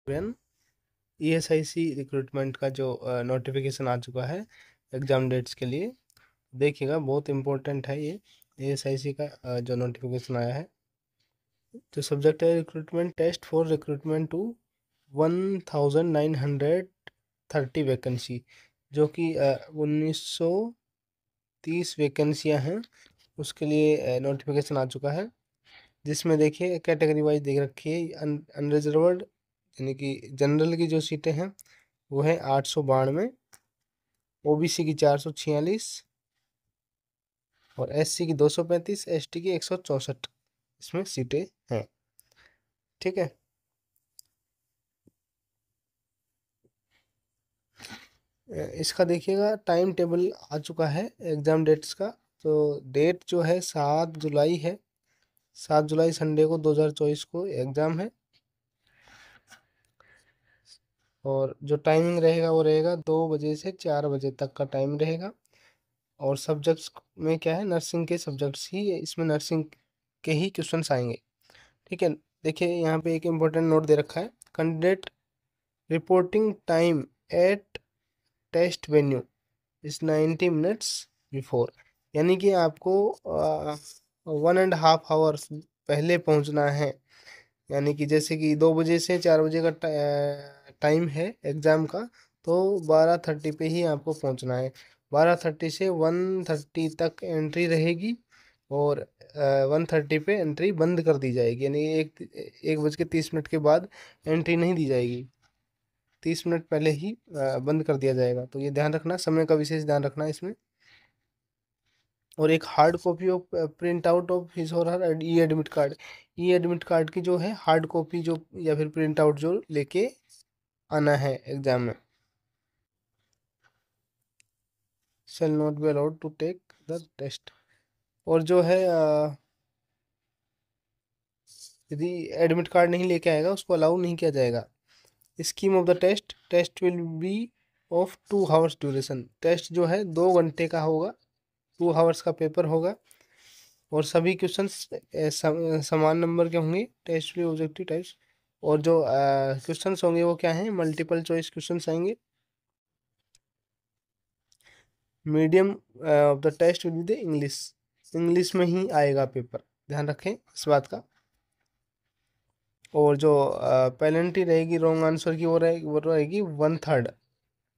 ESIC recruitment का जो notification आ चुका है एग्ज़ाम डेट्स के लिए, देखिएगा बहुत इम्पोर्टेंट है ये ESIC का जो नोटिफिकेशन आया है। जो सब्जेक्ट है recruitment test for recruitment to 1930 vacancy, जो कि 1930 वैकेंसियाँ हैं, उसके लिए नोटिफिकेशन आ चुका है। जिसमें देखिए कैटेगरी वाइज देख रखी है, अनरिजर्व्ड यानी कि जनरल की जो सीटें हैं वो है 892, OBC की 446 और SC की 235, ST की 164 इसमें सीटें हैं। ठीक है, इसका देखिएगा टाइम टेबल आ चुका है एग्ज़ाम डेट्स का। तो डेट जो है 7 जुलाई है, 7 जुलाई संडे को 2024 को एग्ज़ाम है। और जो टाइमिंग रहेगा वो रहेगा 2 बजे से 4 बजे तक का टाइम रहेगा। और सब्जेक्ट्स में क्या है, नर्सिंग के सब्जेक्ट्स ही इसमें, नर्सिंग के ही क्वेश्चंस आएंगे। ठीक है, देखिए यहाँ पे एक इम्पोर्टेंट नोट दे रखा है, candidate reporting time at test venue इस 90 मिनट्स बिफोर, यानी कि आपको 1.5 आवर्स पहले पहुंचना है। यानी कि जैसे कि 2 बजे से 4 बजे का टाइम है एग्ज़ाम का, तो 12:30 पे ही आपको पहुंचना है। 12:30 से 1:30 तक एंट्री रहेगी और 1:30 पे एंट्री बंद कर दी जाएगी, यानी 1:30 के बाद एंट्री नहीं दी जाएगी, 30 मिनट पहले ही बंद कर दिया जाएगा। तो ये ध्यान रखना, समय का विशेष ध्यान रखना इसमें। और एक hard copy of print out of his और हर ई एडमिट कार्ड, ई एडमिट कार्ड की जो है हार्ड कॉपी जो या फिर प्रिंट आउट जो लेके आना है एग्जाम में। Shall not be allowed to take the test. और जो है यदि एडमिट कार्ड नहीं लेके आएगा उसको अलाउ नहीं किया जाएगा। Scheme of the test, test will be of 2 hours duration, test जो है 2 घंटे का होगा, 2 आवर्स का पेपर होगा। और सभी क्वेश्चंस समान नंबर के होंगे, टेस्ट फ्री ऑब्जेक्टिव टाइप्स। और जो क्वेश्चंस होंगे वो क्या हैं, मल्टीपल चॉइस क्वेश्चंस आएंगे। Medium of the test will be the English, English में ही आएगा पेपर, ध्यान रखें इस बात का। और जो पेनल्टी रहेगी रॉन्ग आंसर की, वो रहेगी 1/3,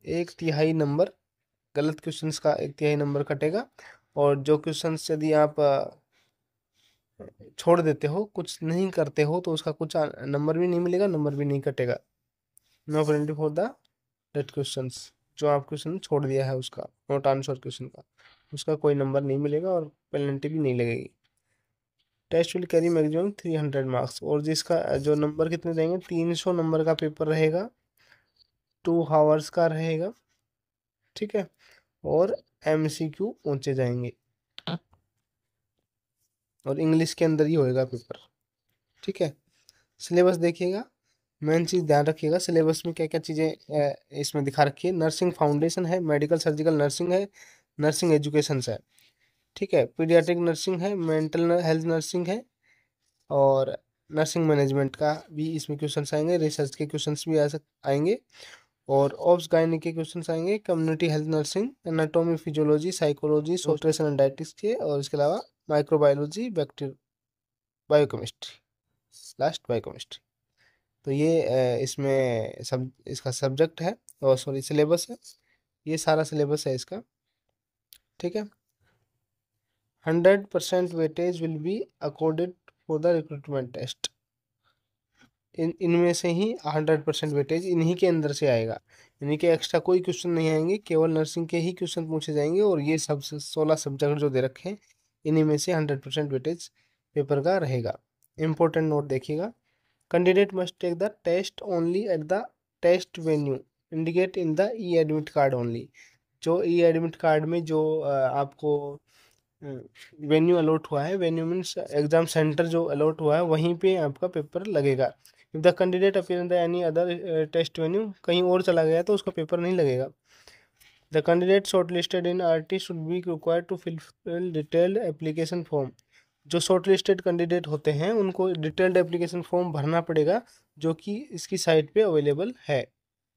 1/3 नंबर, गलत क्वेश्चंस का 1/3 नंबर कटेगा। और जो क्वेश्चंस यदि आप छोड़ देते हो, कुछ नहीं करते हो, तो उसका कुछ नंबर भी नहीं मिलेगा, नंबर भी नहीं कटेगा। No penalty for the date questions, जो आप क्वेश्चन छोड़ दिया है उसका, नॉट आंसर क्वेश्चन का, उसका कोई नंबर नहीं मिलेगा और पेनल्टी भी नहीं लगेगी। Test will carry maximum 300 marks, और जिसका जो नंबर कितने देंगे, 300 नंबर का पेपर रहेगा, 2 आवर्स का रहेगा। ठीक है, और MCQ पूछे जाएंगे और इंग्लिश के अंदर ही होएगा पेपर। ठीक है, सिलेबस देखिएगा, मेन चीज़ ध्यान रखिएगा, सिलेबस में क्या क्या चीज़ें इसमें दिखा रखी है। नर्सिंग फाउंडेशन है, मेडिकल सर्जिकल नर्सिंग है, नर्सिंग एजुकेशन है। ठीक है, पीडियाट्रिक नर्सिंग है, मेंटल हेल्थ नर्सिंग है, और नर्सिंग मैनेजमेंट का भी इसमें क्वेश्चंस आएंगे, रिसर्च के क्वेश्चंस भी आएंगे, और ऑब्स गायनी के क्वेश्चंस आएंगे, community health nursing, anatomy physiology, psychology, nutrition and dietetics के, और इसके अलावा microbiology, bacteria, biochemistry, last biochemistry. तो ये इसमें सब इसका सब्जेक्ट है, और सॉरी सिलेबस है, ये सारा सिलेबस है इसका। ठीक है, 100% weightage will be accorded for the recruitment test, इनमें से ही 100% वेटेज इन्हीं के अंदर से आएगा, यानी कि एक्स्ट्रा कोई क्वेश्चन नहीं आएंगे, केवल नर्सिंग के ही क्वेश्चन पूछे जाएंगे। और ये सब 16 सब्जेक्ट जो दे रखे हैं, इन्हीं में से 100% वेटेज पेपर का रहेगा। इंपॉर्टेंट नोट देखिएगा, candidate must take the test only at the test venue indicate in the e admit card only, जो ई एडमिट कार्ड में जो आपको वेन्यू अलॉट हुआ है, वेन्यू मीन्स एग्जाम सेंटर जो अलॉट हुआ है, वहीं पे आपका पेपर लगेगा। If the candidate appear in the any other test venue, कहीं और चला गया तो उसका पेपर नहीं लगेगा। The candidate short listed in RT should be required to fill detailed application form, जो शॉर्ट लिस्टेड कैंडिडेट होते हैं उनको डिटेल्ड एप्लीकेशन फॉर्म भरना पड़ेगा, जो कि इसकी साइट पे अवेलेबल है,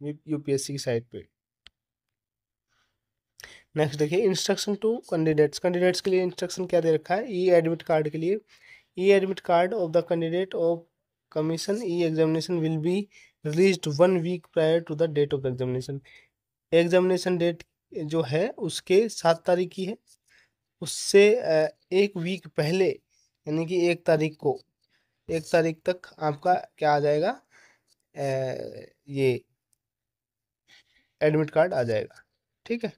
यूपीएससी की साइट पे। नेक्स्ट देखिए इंस्ट्रक्शन टू कैंडिडेट्स। कैंडिडेट्स के लिए इंस्ट्रक्शन क्या दे रखा है? ई एडमिट कार्ड के लिए, e admit card of the candidate of commission e examination will be released 1 week prior to the date of examination. Examination date जो है उसके 7 तारीख की है, उससे 1 वीक पहले यानी कि 1 तारीख को, 1 तारीख तक आपका क्या आ जाएगा, ये एडमिट कार्ड आ जाएगा। ठीक है,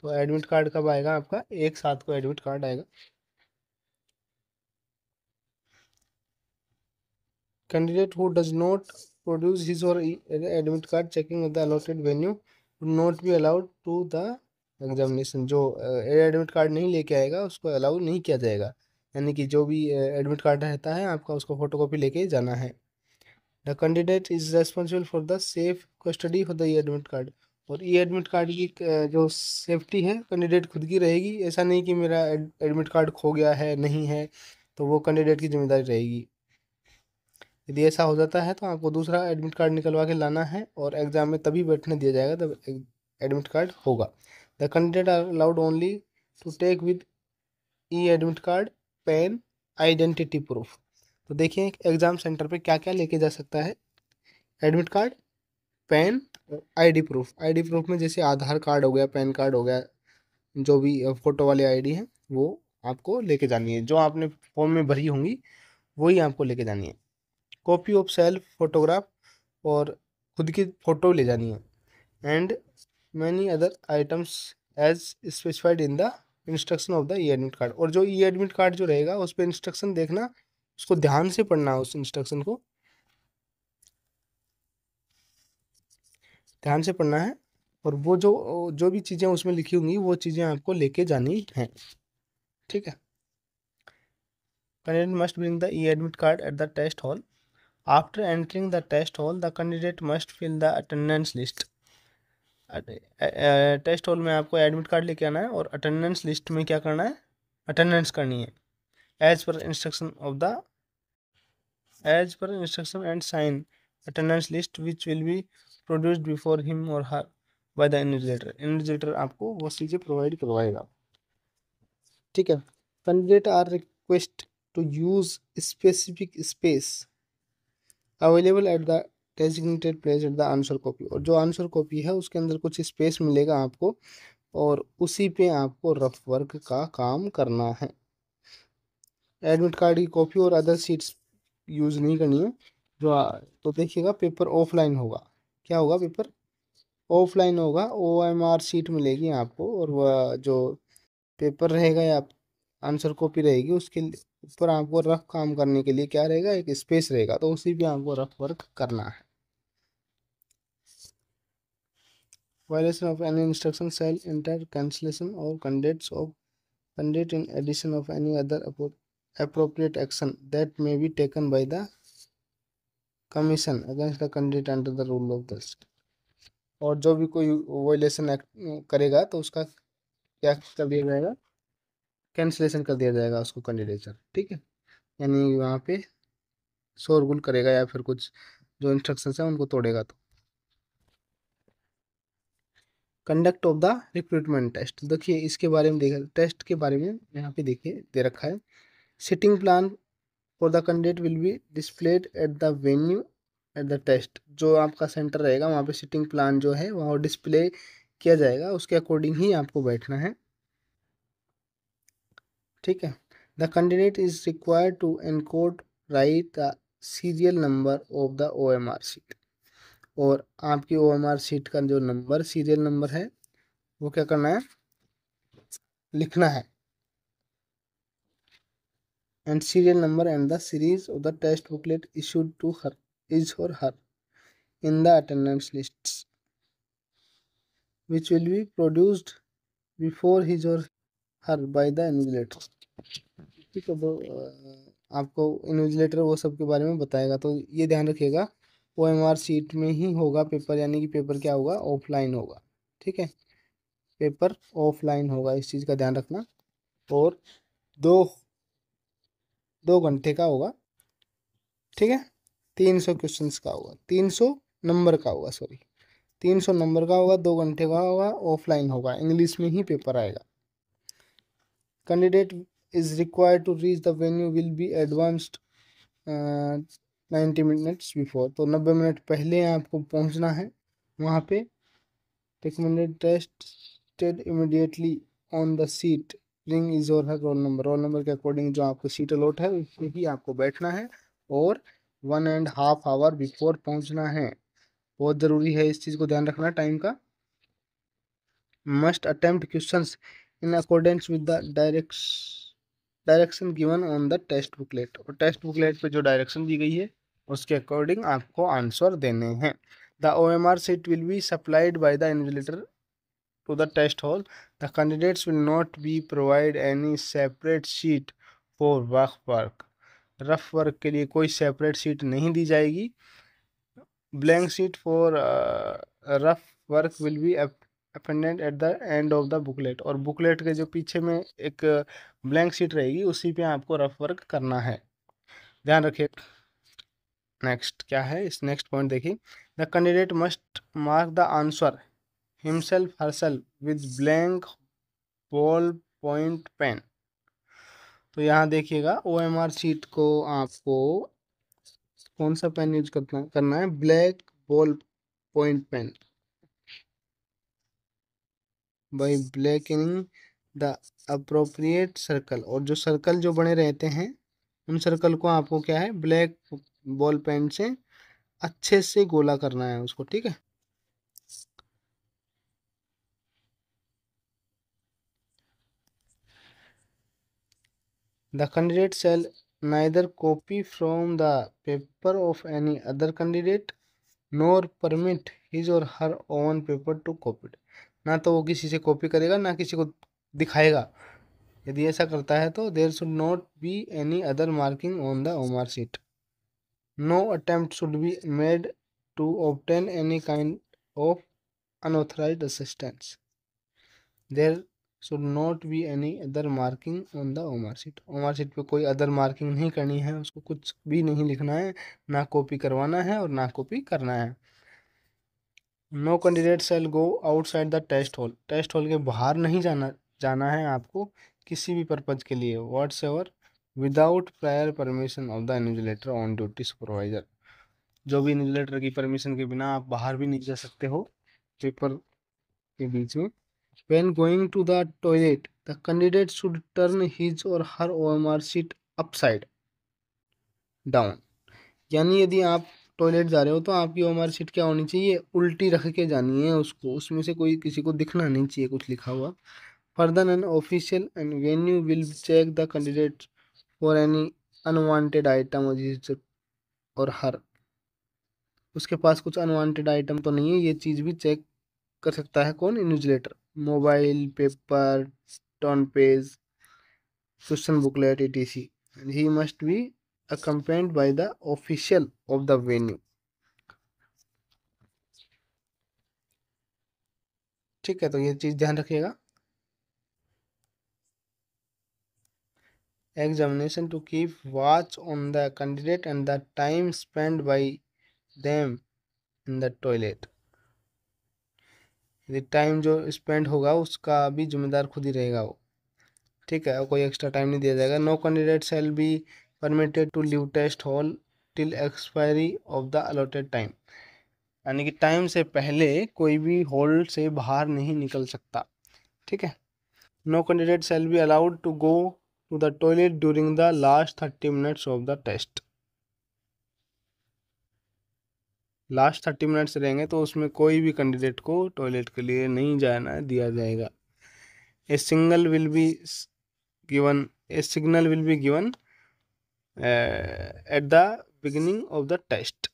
तो एडमिट कार्ड कब आएगा आपका? 1/7 को एडमिट कार्ड आएगा। Candidate who does not produce his or admit card checking of the allotted venue would not be allowed to the examination. जो एडमिट कार्ड नहीं लेके आएगा उसको अलाउ नहीं किया जाएगा, यानी कि जो भी एडमिट कार्ड रहता है आपका उसको फोटोकॉपी लेके जाना है। The candidate is responsible for the safe custody for the e admit card. और ई एडमिट कार्ड की जो सेफ्टी है कैंडिडेट खुद की रहेगी। ऐसा नहीं कि मेरा एडमिट कार्ड खो गया है, नहीं है, तो वो कैंडिडेट की जिम्मेदारी रहेगी। यदि ऐसा हो जाता है तो आपको दूसरा एडमिट कार्ड निकलवा के लाना है और एग्जाम में तभी बैठने दिया जाएगा तब एडमिट कार्ड होगा। The candidate are allowed only to take with e admit card, pen, identity proof. तो देखिए एग्जाम सेंटर पे क्या क्या लेके जा सकता है? Admit card, pen, ID proof. ID proof में जैसे आधार कार्ड हो गया, पैन कार्ड हो गया, जो भी फोटो वाली आईडी है वो आपको लेके जानी है। जो आपने फॉर्म में भरी होंगी वही आपको लेके जानी है। कॉपी ऑफ सेल्फ फोटोग्राफ, और खुद की फ़ोटो ले जानी है। And many other items as specified in the instruction of the e admit card. और जो ई एडमिट कार्ड जो रहेगा उस पर इंस्ट्रक्शन देखना, उसको ध्यान से पढ़ना है, उस इंस्ट्रक्शन को ध्यान से पढ़ना है। और वो जो जो भी चीज़ें उसमें लिखी होंगी वो चीज़ें आपको लेके जानी हैं। ठीक है। Candidate must bring the e admit card at the test hall. After entering the test hall the candidate must fill the attendance list. Test hall में आपको एडमिट कार्ड लेके आना है और अटेंडेंस लिस्ट में क्या करना है? अटेंडेंस करनी है। As per instruction of the as per instruction and sign attendance list which will be produced before him और her by the invigilator. Invigilator आपको वो चीज़ें प्रोवाइड करवाएगा। ठीक है। Candidate are request to use specific space available at the designated place at the answer copy. और जो answer copy है उसके अंदर कुछ स्पेस मिलेगा आपको और उसी पे आपको रफ वर्क का काम करना है। एडमिट कार्ड की कॉपी और अदर सीट्स यूज़ नहीं करनी है। तो देखिएगा पेपर ऑफलाइन होगा। क्या होगा? पेपर ऑफलाइन होगा। OMR सीट मिलेगी आपको और वह जो पेपर रहेगा या आंसर कॉपी रहेगी उसके ऊपर आपको रफ काम करने के लिए क्या रहेगा? एक स्पेस रहेगा, तो उसी पे आपको रफ वर्क करना है। Violation of any instruction shall enter cancellation or candidate in addition of any other appropriate action that may be taken by the commission against the candidate under the rule of the state। और जो भी कोई violation करेगा तो उसका क्या कर दिया जाएगा? कैंसिलेशन कर दिया जाएगा उसको कैंडिडेट। ठीक है, यानी वहाँ पे शोरगुल करेगा या फिर कुछ जो इंस्ट्रक्शंस है उनको तोड़ेगा तो। Conduct of the recruitment test. देखिए इसके बारे में देखा, टेस्ट के बारे में यहाँ पे देखिए दे रखा है। Sitting plan for the candidate will be displayed at the venue at the test. जो आपका सेंटर रहेगा वहाँ पे सिटिंग प्लान जो है वहाँ डिस्प्ले किया जाएगा, उसके अकॉर्डिंग ही आपको बैठना है। ठीक है। The candidate is required to encode write the serial number of the OMR sheet. और आपकी OMR सीट का जो नंबर, सीरियल नंबर है, वो क्या करना है? लिखना है। And serial number and the series of the test booklet issued to her is और her in the attendance lists which will be produced before his or her by the invigilator। ठीक है, तो आपको इन्विजिलेटर वो सब के बारे में बताएगा, तो ये ध्यान रखिएगा OMR सीट में ही होगा पेपर, यानी कि पेपर क्या होगा? ऑफलाइन होगा। ठीक है, पेपर ऑफलाइन होगा, इस चीज़ का ध्यान रखना। और दो 2 घंटे का होगा। ठीक है, 300 क्वेश्चंस का होगा, 300 नंबर का होगा, सॉरी 300 नंबर का होगा, 2 घंटे का होगा, ऑफलाइन होगा, इंग्लिश में ही पेपर आएगा। Candidate is required to reach the venue will be advanced 90 minutes before, तो 90 मिनट पहले आपको पहुंचना है वहाँ पे। Recommended tested immediately on the seat, ring is और हर रोल नंबर के अकॉर्डिंग जो आपको सीट अलॉट है उसमें ही आपको बैठना है, और 1.5 आवर बिफोर पहुंचना है। बहुत ज़रूरी है, इस चीज़ को ध्यान रखना टाइम का। Must attempt questions in accordance with the direction given on the test booklet, और टेस्ट बुकलेट पे जो डायरेक्शन दी गई है उसके अकॉर्डिंग आपको आंसर देने हैं। The OMR seat will be supplied by the invigilator to the test hall. The candidates will not be provided any separate sheet for rough work. Rough work के लिए कोई सेपरेट सीट नहीं दी जाएगी। Blank seat for rough work will be appended at the end of the booklet, और booklet के जो पीछे में एक ब्लैंक सीट रहेगी उसी पे आपको रफ वर्क करना है, ध्यान रखिए। नेक्स्ट क्या है, इस नेक्स्ट पॉइंट देखिए। The candidate must mark the answer himself herself with blank ball point pen. तो यहाँ देखिएगा OMR शीट को आपको कौन सा पेन यूज करना है, black ball point pen, by blackening the appropriate circle, और जो सर्कल जो बने रहते हैं उन सर्कल को आपको क्या है, ब्लैक बॉल पेन से अच्छे से गोला करना है उसको, ठीक है। The candidate shall neither copy from the paper of any other candidate nor permit his or her own paper to copied। ना तो वो किसी से कॉपी करेगा ना किसी को दिखाएगा। यदि ऐसा करता है तो there should not be any other marking on the OMR sheet. No attempt should be made to obtain any kind of unauthorised assistance. There should not be any other marking on the OMR sheet. OMR sheet पे कोई other marking नहीं करनी है, उसको कुछ भी नहीं लिखना है, ना कॉपी करवाना है और ना कॉपी करना है। No candidate shall go outside the test hall, test hall के बाहर नहीं जाना है आपको किसी भी पर्पज के लिए what's ever without prior permission of the invigilator on duty supervisor. जो भी इन्विजिलेटर की परमिशन के बिना आप बाहर भी नहीं जा सकते हो पेपर के बीच में। When going to the toilet, the candidate should turn his or her OMR sheet upside down। यानी यदि आप टॉयलेट जा रहे हो तो आपकी OMR शीट क्या होनी चाहिए, उल्टी रख के जानी है उसको, उसमें से कोई किसी को दिखना नहीं चाहिए कुछ लिखा हुआ। Further an official and venue will check the candidate for any unwanted item और हर, उसके पास कुछ अनवांटेड आइटम तो नहीं है, ये चीज़ भी चेक कर सकता है कौन, invigilator. Mobile, paper, turn page, question booklet etc, he must be accompanied by the official of the venue। ठीक है, तो ये चीज ध्यान रखिएगा। Examination to keep watch on the candidate and the time spend by them in the toilet. यदि time जो spend होगा उसका भी जिम्मेदार खुद ही रहेगा वो, ठीक है, और कोई एक्स्ट्रा टाइम नहीं दिया जाएगा। No candidate shall be permitted to leave test hall till expiry of the allotted time, यानी कि टाइम से पहले कोई भी हॉल से बाहर नहीं निकल सकता, ठीक है। No candidate shall be allowed to go to the toilet during the last 30 minutes of the test. Last 30 minutes रहेंगे तो उसमें कोई भी कैंडिडेट को टॉयलेट के लिए नहीं जाना दिया जाएगा। A signal will be given at the beginning of the test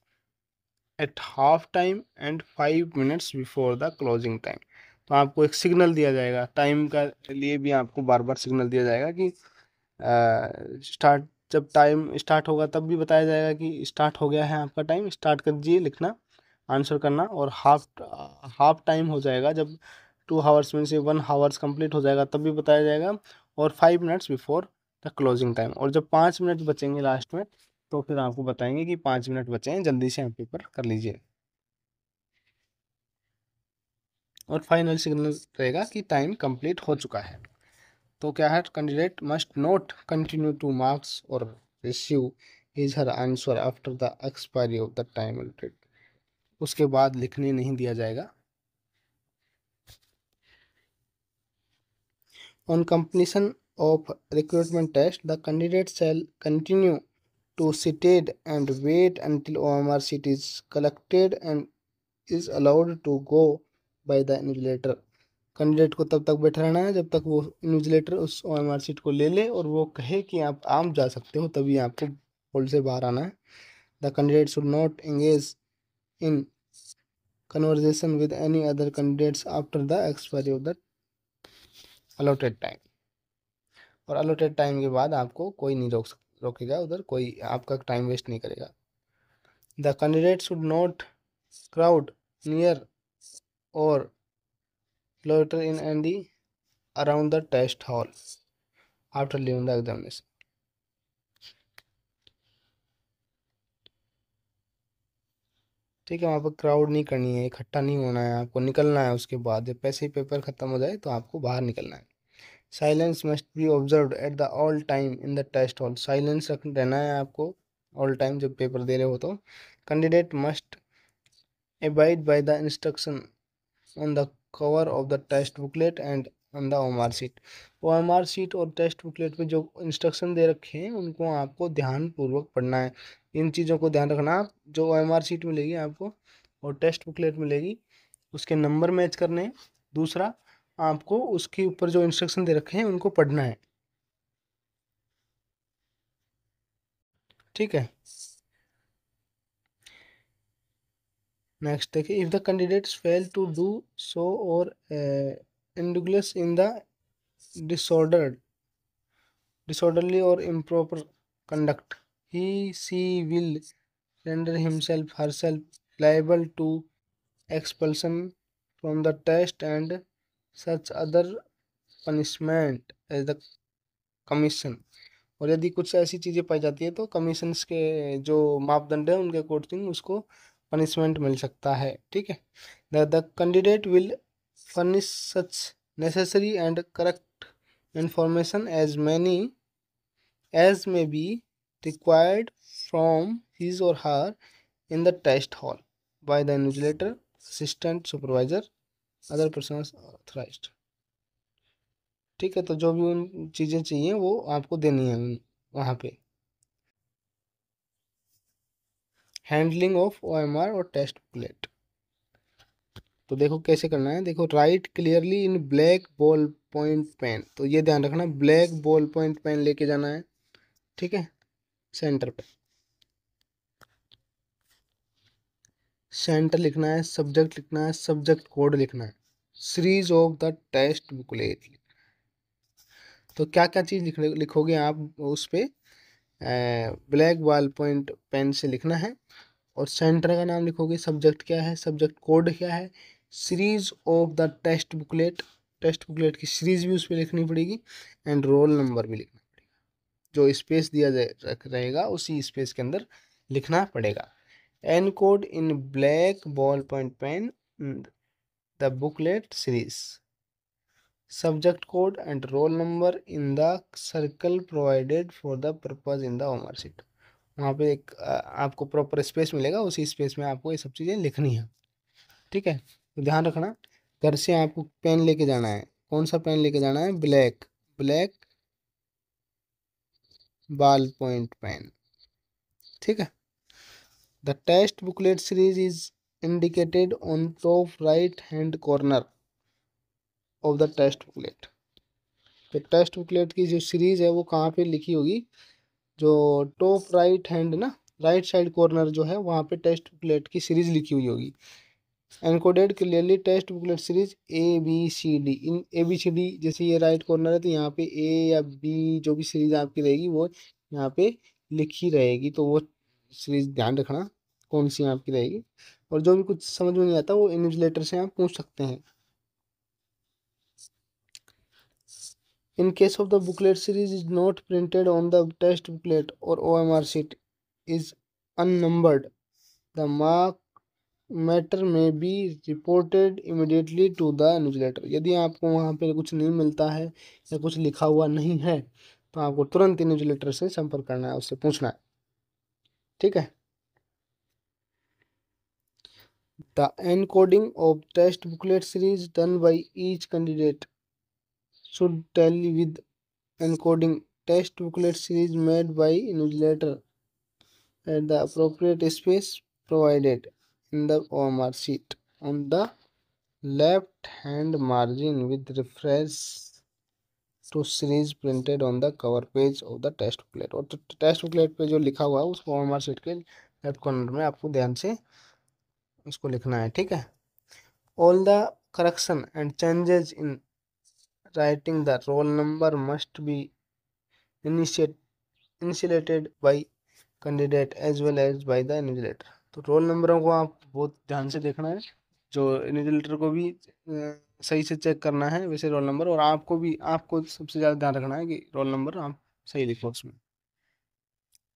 at half time and 5 minutes before the closing time. तो आपको एक सिग्नल दिया जाएगा, टाइम का लिए भी आपको बार बार सिग्नल दिया जाएगा कि स्टार्ट, जब टाइम स्टार्ट होगा तब भी बताया जाएगा कि स्टार्ट हो गया है आपका टाइम, स्टार्ट कर दीजिए लिखना, आंसर करना। और हाफ टाइम हो जाएगा जब 2 आवर्स में से 1 आवर्स कंप्लीट हो जाएगा तब भी बताया जाएगा, और 5 minutes before the closing time. और जब 5 मिनट बचेंगे लास्ट में तो फिर आपको बताएंगे कि 5 मिनट बचे हैं, जल्दी से आप पेपर कर लीजिए। और फाइनल सिग्नल रहेगा कि टाइम कंप्लीट हो चुका है। तो क्या है, candidate must not continue to marks और receive his her answer after the expiry of the time limited. उसके बाद लिखने नहीं दिया जाएगा। On completion of recruitment test, the candidate shall continue to sit and wait until OMR sheet is collected and is allowed to go by the invigilator। Candidate को तब तक बैठा रहना है जब तक वो इन्विजिलेटर उस OMR शीट को ले ले और वो कहे कि आप जा सकते हो, तभी आपको हॉल से बाहर आना है। The candidate should not engage in conversation with any other candidates after the expiry of the allotted time। और allotted टाइम के बाद आपको कोई नहीं रोकेगा, उधर कोई आपका टाइम वेस्ट नहीं करेगा। The candidate should not crowd near और loiter in and around the test hall after leaving the examination। ठीक है, वहाँ पर क्राउड नहीं करनी है, इकट्ठा नहीं होना है, आपको निकलना है। उसके बाद जब पैसे ही पेपर खत्म हो जाए तो आपको बाहर निकलना है। Silence must be observed at the all time in the test hall. Silence रख रहना है आपको ऑल टाइम जब पेपर दे रहे हो तो। Candidate must abide by the instruction on the cover of the test booklet and on the OMR sheet। OMR sheet और टेस्ट बुकलेट पे जो इंस्ट्रक्शन दे रखे हैं उनको आपको ध्यान पूर्वक पढ़ना है। इन चीज़ों को ध्यान रखना। आप जो OMR शीट मिलेगी आपको और टेस्ट बुकलेट मिलेगी, उसके नंबर मैच करने हैं। दूसरा, आपको उसके ऊपर जो इंस्ट्रक्शन दे रखे हैं उनको पढ़ना है। ठीक है, नेक्स्ट देखिए, if the candidates fail to do so और indulges in the disorderly or improper conduct, she will render himself herself liable to expulsion from the test and such other punishment as the commission। और यदि कुछ ऐसी चीज़ें पाई जाती है तो commissions के जो मापदंड है उनके अकॉर्डिंग उसको पनिशमेंट मिल सकता है। ठीक है, the candidate will furnish such necessary and correct information as may be required from his or her in the test hall by the invigilator, assistant supervisor, other persons authorized। ठीक है, तो जो भी उन चीज़ें चाहिए वो आपको देनी है वहाँ पे। हैंडलिंग ऑफ OMR और टेस्ट बुकलेट, तो देखो कैसे करना है। देखो, write clearly in black ball point pen, तो ये ध्यान रखना ब्लैक बॉल पॉइंट पेन लेके जाना है। ठीक है, सेंटर पे सेंटर लिखना है, सब्जेक्ट लिखना है, सब्जेक्ट कोड लिखना है, series of the test booklet. तो क्या क्या चीज़ लिखोगे आप उस पे, ब्लैक बॉल पॉइंट पेन से लिखना है। और सेंटर का नाम लिखोगे, सब्जेक्ट क्या है, सब्जेक्ट कोड क्या है, series of the test booklet, test booklet की सीरीज भी उस पर लिखनी पड़ेगी, एंड रोल नंबर भी लिखना पड़ेगा। जो स्पेस दिया रहेगा उसी स्पेस के अंदर लिखना पड़ेगा। Encode in black ball point pen the booklet series, subject code and roll number in the circle provided for the purpose in the OMR sheet। वहाँ पे एक आपको प्रॉपर स्पेस मिलेगा, उसी स्पेस में आपको ये सब चीज़ें लिखनी है। ठीक है, तो ध्यान रखना, घर से आपको पेन लेके जाना है। कौन सा पेन लेके जाना है, black black ball point pen. ठीक है, the test booklet series is indicated on top right hand corner of the test booklet. तो टेस्ट बुकलेट की जो सीरीज है वो कहाँ पे लिखी होगी, जो टॉप राइट हैंड ना, राइट साइड कॉर्नर जो है वहाँ पे टेस्ट बुकलेट की सीरीज लिखी हुई होगी। Encoded clearly test booklet series ABCD, in ABCD जैसे ये राइट कॉर्नर है तो यहाँ पे A या B जो भी सीरीज आपकी रहेगी वो यहाँ पे लिखी रहेगी। तो वो सीरीज ध्यान रखना कौन सी आपकी रहेगी। और जो भी कुछ समझ में नहीं आता वो इन्विजिलेटर से आप पूछ सकते हैं। In case of the booklet series is not printed on the test booklet or OMR sheet, is unnumbered, the matter may be reported immediately to the invigilator। यदि आपको वहाँ पे कुछ नहीं मिलता है या कुछ लिखा हुआ नहीं है तो आपको तुरंत इन्विजिलेटर से संपर्क करना है, उससे पूछना है। ठीक है। The encoding of test booklet series done by each candidate should tally with encoding test booklet series made by invigilator at the appropriate space provided in the OMR sheet on the left hand margin with reference to series printed on the cover page of the test booklet। और तो test booklet पे जो लिखा हुआ है उसको OMR sheet के left corner में आपको ध्यान से उसको लिखना है। ठीक है। All the correction and changes in writing the roll number must be initiated by candidate as well as by the invigilator। तो रोल नंबरों को आप बहुत ध्यान से देखना है, जो इन्विजिलेटर को भी सही से चेक करना है वैसे रोल नंबर, और आपको सबसे ज़्यादा ध्यान रखना है कि रोल नंबर आप सही लिखो उसमें।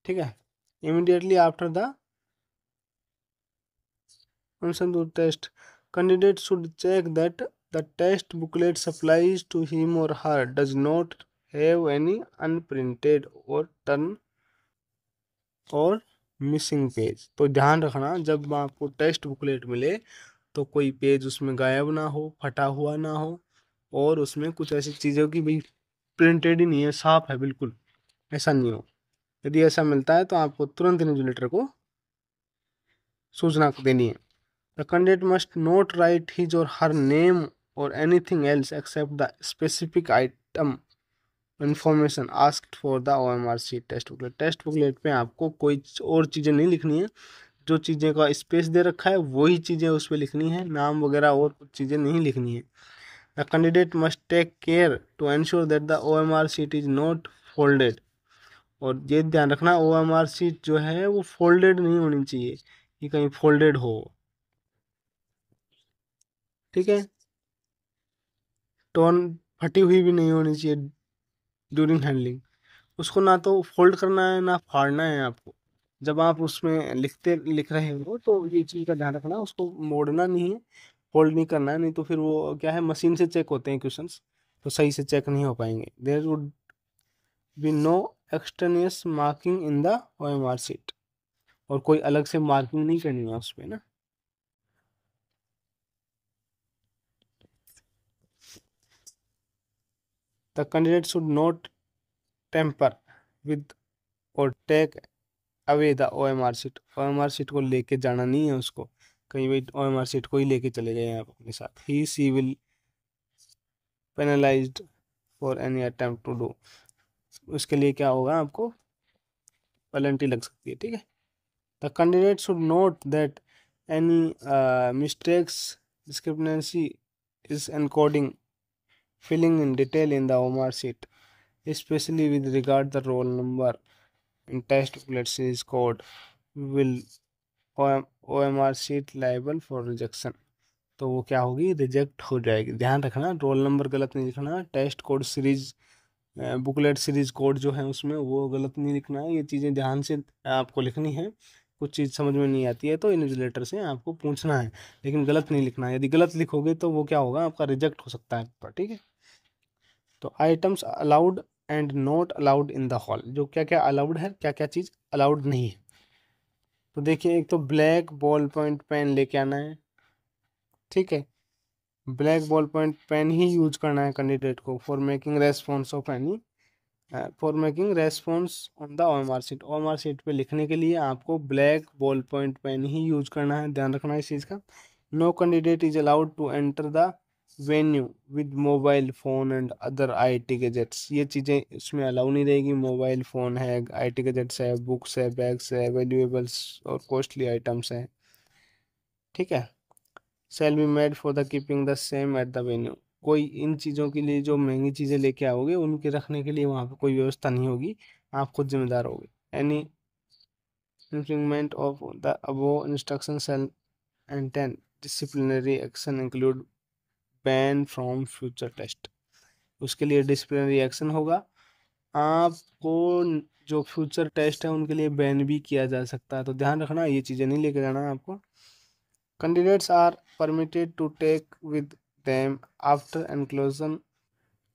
ठीक है। Immediately after the answer to test, candidate should check that the test booklet supplies to him or her does not have any unprinted or turn और मिसिंग पेज। तो ध्यान रखना जब आपको टेस्ट बुकलेट मिले तो कोई पेज उसमें गायब ना हो, फटा हुआ ना हो, और उसमें कुछ ऐसी चीज़ों की भाई प्रिंटेड ही नहीं है, साफ है बिल्कुल, ऐसा नहीं हो। यदि ऐसा मिलता है तो आपको तुरंत इन्विजिलेटर को सूचना देनी है। The candidate must not write his और her name or anything else except the specific item information asked for the OMR sheet test booklet. Test booklet पे आपको कोई और चीज़ें नहीं लिखनी है, जो चीज़ें का स्पेस दे रखा है वही चीज़ें उस पर लिखनी है, नाम वगैरह और कुछ चीज़ें नहीं लिखनी है। The candidate must take care to ensure that the OMR sheet is not folded. और ये ध्यान रखना OMR शीट जो है वो फोल्डेड नहीं होनी चाहिए कि कहीं फोल्डेड हो। ठीक है। टोन फटी हुई भी नहीं होनी चाहिए ड्यूरिंग हैंडलिंग। उसको ना तो फोल्ड करना है ना फाड़ना है आपको। जब आप उसमें लिख रहे हो तो ये चीज़ का ध्यान रखना, उसको मोड़ना नहीं है, फोल्ड नहीं करना है, नहीं तो फिर वो क्या है, मशीन से चेक होते हैं क्वेश्चंस, तो सही से चेक नहीं हो पाएंगे। There would be no extraneous marking in the OMR sheet. और कोई अलग से मार्किंग नहीं करनी है उस पर ना। The candidate should not tamper with और take away the OMR sheet. OMR sheet को लेके जाना नहीं है उसको कहीं, भाई OMR शीट को ही लेके चले गए आप अपने साथ। He she will penalized for any attempt to do. उसके लिए क्या होगा, आपको पेनल्टी लग सकती है। ठीक है। The candidate should note that any mistakes discrepancy is encoding filling in detail in the OMR sheet, especially with regard the roll number in test booklet series code will OMR sheet liable for rejection। तो वो क्या होगी, reject हो जाएगी। ध्यान रखना roll number गलत नहीं लिखना, test code series booklet series code जो है उसमें वो गलत नहीं लिखना है। ये चीज़ें ध्यान से आपको लिखनी है। कुछ चीज़ समझ में नहीं आती है तो इन्विजिलेटर से आपको पूछना है, लेकिन गलत नहीं लिखना है। यदि गलत लिखोगे तो वो क्या होगा, आपका रिजेक्ट हो सकता है। ठीक है। तो items allowed and not allowed in the hall, जो क्या क्या अलाउड है, क्या क्या चीज़ अलाउड नहीं है। तो देखिए, एक तो ब्लैक बॉल पॉइंट पेन लेके आना है। ठीक है। ब्लैक बॉल पॉइंट पेन ही यूज करना है कैंडिडेट को for making response of any for making response on the OMR sheet. OMR sheet पे लिखने के लिए आपको ब्लैक बॉल पॉइंट पेन ही यूज करना है, ध्यान रखना इस चीज़ का। No candidate is allowed to enter the venue with mobile phone and other IT gadgets. ये चीज़ें इसमें अलाउ नहीं रहेगी। मोबाइल फ़ोन है, IT गैजेट्स है, बुक्स है, बैग्स है, वैल्यूएबल्स और कॉस्टली आइटम्स हैं। ठीक है। Shall be made for the keeping the same at the venue. कोई इन चीज़ों के लिए जो महंगी चीज़ें लेके आओगे उनके रखने के लिए वहाँ पे कोई व्यवस्था नहीं होगी, आप खुद जिम्मेदार होगे। Any infringement of the above instruction shall entail disciplinary action include ban from future test. उसके लिए डिसिप्लिनरी एक्शन होगा, आपको जो फ्यूचर टेस्ट है उनके लिए बैन भी किया जा सकता है, तो ध्यान रखना, ये चीज़ें नहीं लेके जाना है आपको। Candidates are permitted to take with them after conclusion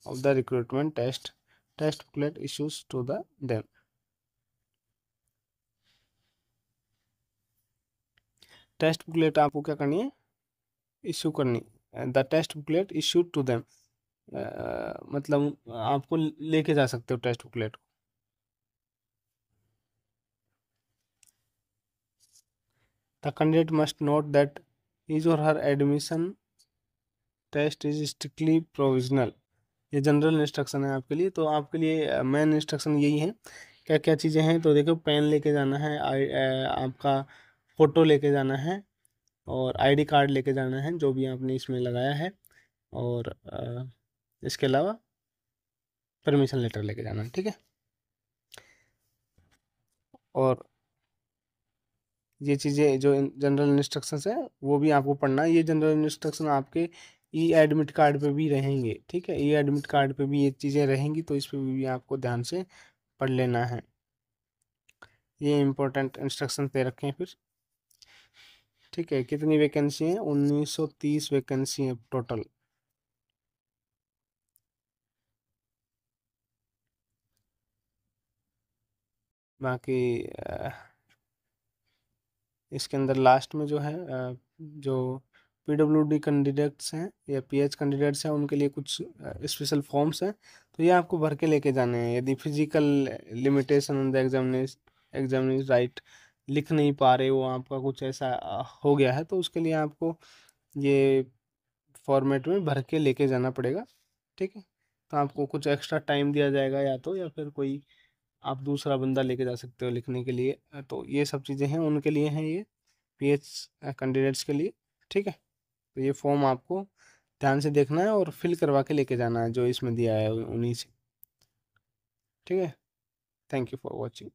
of the recruitment test booklet issues to the them. Test booklet आपको क्या करनी है, इश्यू करनी, the test booklet issue to them, मतलब आपको लेके जा सकते हो टेस्ट बुकलेट को। The candidate must note that his और her admission test is strictly provisional. ये जनरल इंस्ट्रक्शन है आपके लिए, तो आपके लिए मेन इंस्ट्रक्शन यही है। क्या क्या चीज़ें हैं, तो देखो पेन लेके जाना है, आपका फ़ोटो लेके जाना है, और आईडी कार्ड लेके जाना है जो भी आपने इसमें लगाया है, और इसके अलावा परमिशन लेटर लेके जाना है, ठीक है। और ये चीज़ें जो जनरल इंस्ट्रक्शंस है वो भी आपको पढ़ना है। ये जनरल इंस्ट्रक्शन आपके ई एडमिट कार्ड पे भी रहेंगे, ठीक है। ई एडमिट कार्ड पे भी ये चीज़ें रहेंगी, तो इस पे भी आपको ध्यान से पढ़ लेना है। ये इम्पोर्टेंट इंस्ट्रक्शन दे रखे हैं फिर, ठीक है। कितनी वैकेंसी है, 1930 वैकेंसी है टोटल। बाकी इसके अंदर लास्ट में जो है जो पीडब्ल्यूडी कैंडिडेट्स हैं या पीएच कैंडिडेट्स हैं उनके लिए कुछ स्पेशल फॉर्म्स हैं, तो ये आपको भर के लेके जाने हैं। यदि physical limitation on the examination right लिख नहीं पा रहे हो, आपका कुछ ऐसा हो गया है, तो उसके लिए आपको ये फॉर्मेट में भर के लेके जाना पड़ेगा, ठीक है। तो आपको कुछ एक्स्ट्रा टाइम दिया जाएगा, या फिर कोई आप दूसरा बंदा लेके जा सकते हो लिखने के लिए। तो ये सब चीज़ें हैं, उनके लिए हैं ये पीएच कैंडिडेट्स के लिए, ठीक है। तो ये फॉर्म आपको ध्यान से देखना है और फिल करवा के लेके जाना है जो इसमें दिया है उन्हीं से, ठीक है। Thank you for watching.